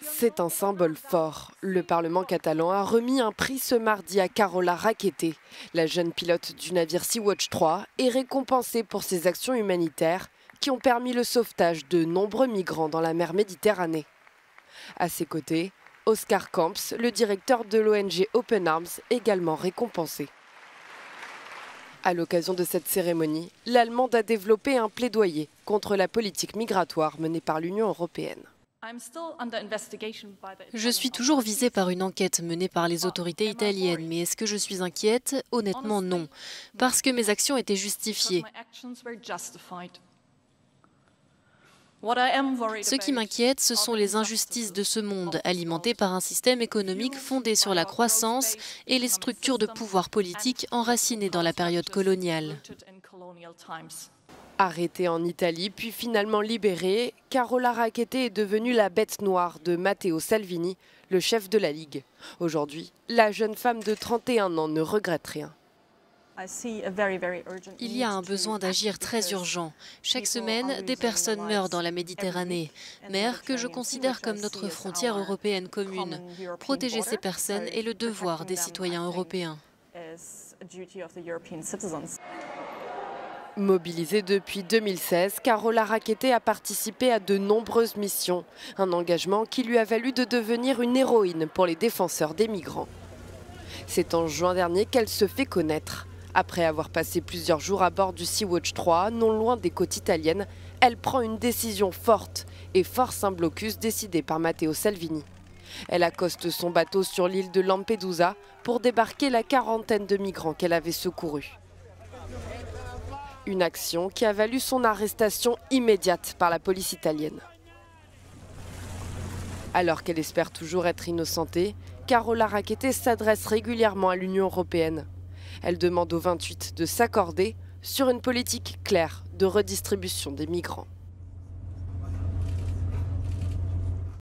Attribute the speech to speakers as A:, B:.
A: C'est un symbole fort. Le Parlement catalan a remis un prix ce mardi à Carola Rackete. La jeune pilote du navire Sea-Watch 3 est récompensée pour ses actions humanitaires qui ont permis le sauvetage de nombreux migrants dans la mer Méditerranée. À ses côtés, Oscar Camps, le directeur de l'ONG Open Arms, également récompensé. À l'occasion de cette cérémonie, l'Allemande a développé un plaidoyer contre la politique migratoire menée par l'Union européenne.
B: Je suis toujours visée par une enquête menée par les autorités italiennes, mais est-ce que je suis inquiète? Honnêtement, non, parce que mes actions étaient justifiées. Ce qui m'inquiète, ce sont les injustices de ce monde, alimenté par un système économique fondé sur la croissance et les structures de pouvoir politique enracinées dans la période coloniale.
A: Arrêtée en Italie, puis finalement libérée, Carola Rackete est devenue la bête noire de Matteo Salvini, le chef de la Ligue. Aujourd'hui, la jeune femme de 31 ans ne regrette rien.
B: Il y a un besoin d'agir très urgent. Chaque semaine, des personnes meurent dans la Méditerranée, mer que je considère comme notre frontière européenne commune. Protéger ces personnes est le devoir des citoyens européens.
A: Mobilisée depuis 2016, Carola Rackete a participé à de nombreuses missions, un engagement qui lui a valu de devenir une héroïne pour les défenseurs des migrants. C'est en juin dernier qu'elle se fait connaître. Après avoir passé plusieurs jours à bord du Sea-Watch 3, non loin des côtes italiennes, elle prend une décision forte et force un blocus décidé par Matteo Salvini. Elle accoste son bateau sur l'île de Lampedusa pour débarquer la quarantaine de migrants qu'elle avait secourus. Une action qui a valu son arrestation immédiate par la police italienne. Alors qu'elle espère toujours être innocentée, Carola Rackete s'adresse régulièrement à l'Union européenne. Elle demande aux 28 de s'accorder sur une politique claire de redistribution des migrants.